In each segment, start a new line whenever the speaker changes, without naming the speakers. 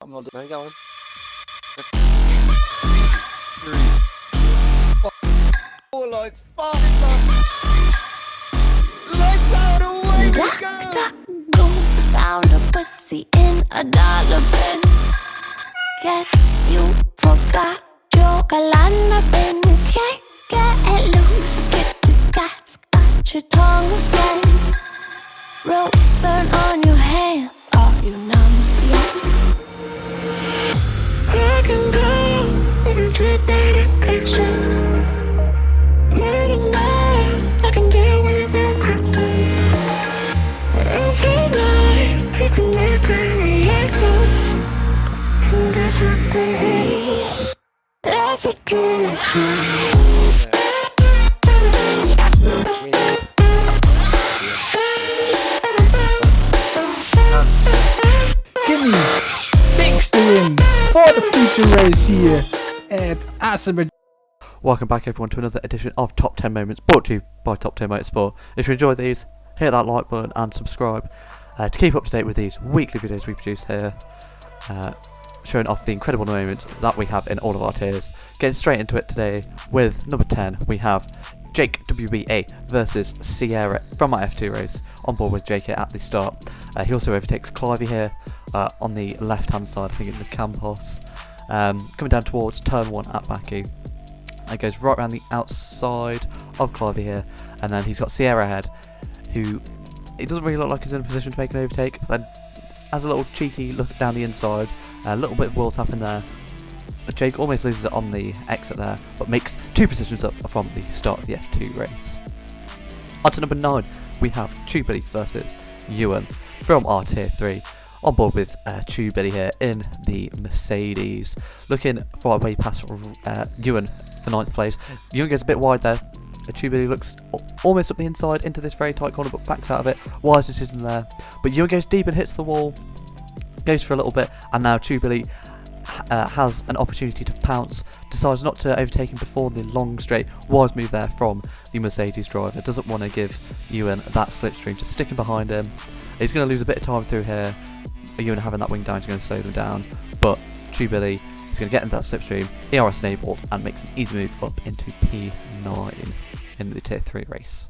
I'm not.
Where are you going?
Four lights, five, lights out, away we go.
Duck, goose found a pussy in a dollar bin. Guess you forgot your galana bin. Can't get loose, get your guts, got your tongue again. Rope burn on your hand, are you numb yet? I can go into dedication. Murder man, I can deal with everything. Every night, I can make it like that. And that's what they, that's what they.
Gimme takes the win for the feature race here at Azerbaijan.
Welcome back everyone to another edition of Top 10 Moments, brought to you by Top 10 Motorsport. If you enjoy these, hit that like button and subscribe to keep up to date with these weekly videos we produce here, showing off the incredible moments that we have in all of our tiers. Getting straight into it today with number 10, we have Jake WBA versus Sierra from my F2 race, on board with Jake at the start. He also overtakes Clivey here on the left hand side, I think in the Campos, coming down towards turn 1 at Baku. It goes right around the outside of Clivey here, and then he's got Sierra ahead, who it doesn't really look like he's in a position to make an overtake, but then has a little cheeky look down the inside, a little bit of wheel tap in there. Jake almost loses it on the exit there, but makes 2 positions up from the start of the F2 race. On to number 9, we have Tubily versus Ewan from our tier 3. On board with Tubily here in the Mercedes, looking for a way past Ewan for 9th place. Ewan gets a bit wide there. Tubily looks almost up the inside into this very tight corner, but backs out of it. Wise decision there, but Ewan goes deep and hits the wall, goes for a little bit, and now Tubily has an opportunity to pounce, decides not to overtake him before the long straight. Wise move there from the Mercedes driver, doesn't want to give Ewan that slipstream, just sticking behind him. He's going to lose a bit of time through here. Ewan having that wing down is going to slow them down, but Tubily is going to get into that slipstream, ERS enabled, and makes an easy move up into P9 in the tier 3 race.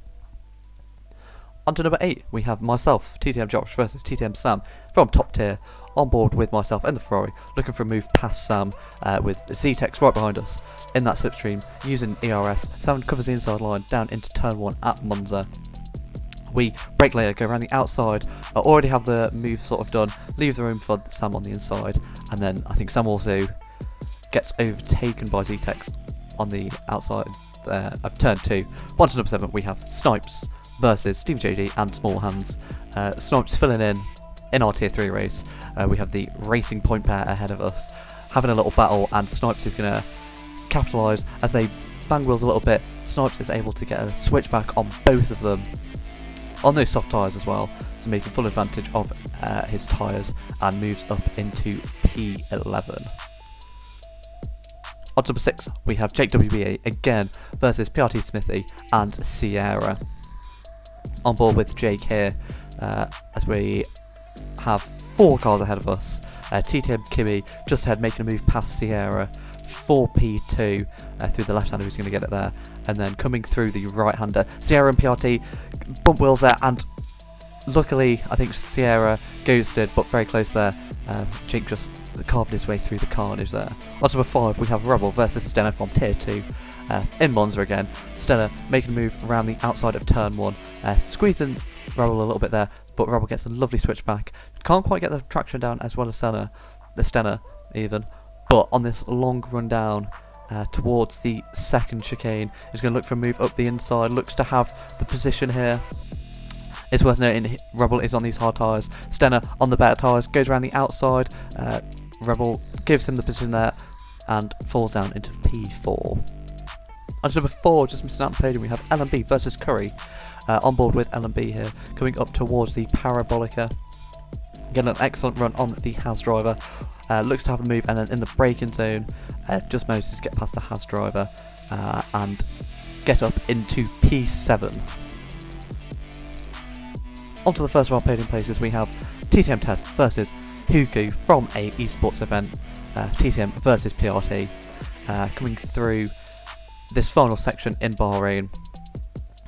On to number 8, we have myself, TTM Josh versus TTM Sam from top tier, on board with myself and the Ferrari, looking for a move past Sam with Z-Tex right behind us in that slipstream, using ERS. Sam covers the inside line down into turn 1 at Monza. We brake later, go around the outside, already have the move sort of done, leave the room for Sam on the inside, and then I think Sam also gets overtaken by Z-Tex on the outside of turn 2. On to number 7, we have Snipes versus Steve JD and Small Hands. Snipes filling in our tier 3 race. We have the Racing Point pair ahead of us, having a little battle, and Snipes is going to capitalise as they bang wheels a little bit. Snipes is able to get a switchback on both of them, on those soft tyres as well, so making full advantage of his tyres, and moves up into P11. On to number 6, we have Jake WBA again versus PRT Smithy and Sierra. On board with Jake here, as we have 4 cars ahead of us. TTM Kimmy just ahead, making a move past Sierra for P2 through the left-hander, who's going to get it there, and then coming through the right-hander, Sierra and PRT bump wheels there, and luckily I think Sierra ghosted, but very close there. Jake just carved his way through the carnage there. On to number 5, we have Rebel versus Stenna from tier 2 in Monza again. Stenna making a move around the outside of turn 1, squeezing Rebel a little bit there, but Rebel gets a lovely switchback. Can't quite get the traction down as well as Stenna even, but on this long run down towards the second chicane, is going to look for a move up the inside, looks to have the position here. It's worth noting Rebel is on these hard tyres, Stenna on the better tyres, goes around the outside, Rebel gives him the position there and falls down into P4. On to number 4, just missing out the podium, we have LMB versus Curry. On board with LMB here, coming up towards the Parabolica, getting an excellent run on the Haas driver, looks to have the move, and then in the braking zone, just manages to get past the Haas driver and get up into P7. Onto the first of our podium places, we have TTM Test versus Huku from a esports event, TTM versus PRT, coming through this final section in Bahrain.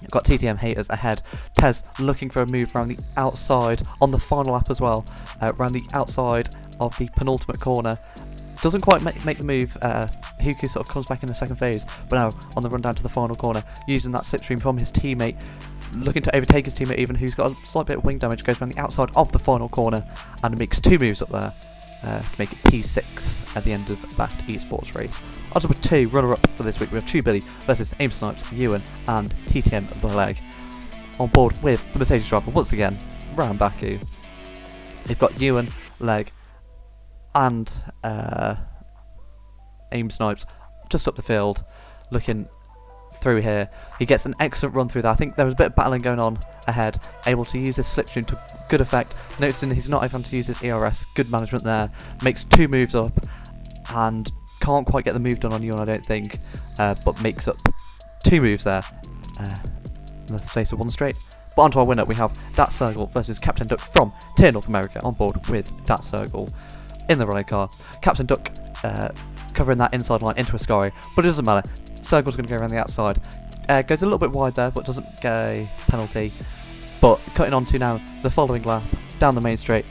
You've got TTM haters ahead. Tez looking for a move around the outside on the final lap as well, around the outside of the penultimate corner. Doesn't quite make the move. Huku sort of comes back in the second phase, but now on the run down to the final corner, using that slipstream from his teammate, looking to overtake his teammate even, who's got a slight bit of wing damage, goes around the outside of the final corner and makes 2 moves up there to make it P6 at the end of that esports race. On number 2, runner-up for this week, we have True Billy versus Aim Snipes, Ewan and TTM The Leg. On board with the Mercedes driver once again, Ryan Baku. You've got Ewan, Leg and Aim Snipes just up the field, looking through here. He gets an excellent run through there. I think there was a bit of battling going on ahead, able to use his slipstream to good effect, noticing he's not having to use his ERS, good management there, makes 2 moves up and can't quite get the move done on Ewan, I don't think, but makes up 2 moves there in the space of 1 straight. But onto our winner, we have Dat Circle versus Captain Duck from TIR North America, on board with Dat Circle in the rally car. Captain Duck covering that inside line into Ascari, but it doesn't matter. Circle's going to go around the outside. Goes a little bit wide there, but doesn't get a penalty. But cutting on to now the following lap, down the main straight,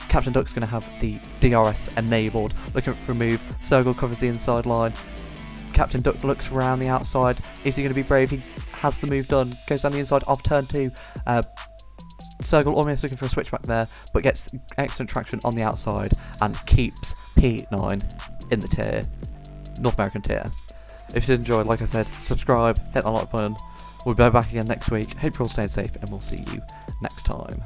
Captain Duck's going to have the DRS enabled, looking for a move. Circle covers the inside line. Captain Duck looks around the outside. Is he going to be brave? He has the move done. Goes down the inside of turn 2. Circle almost looking for a switchback there, but gets excellent traction on the outside and keeps P9 in the tier, North American tier. If you did enjoy, like I said, subscribe, hit that like button. We'll be back again next week. Hope you're all staying safe, and we'll see you next time.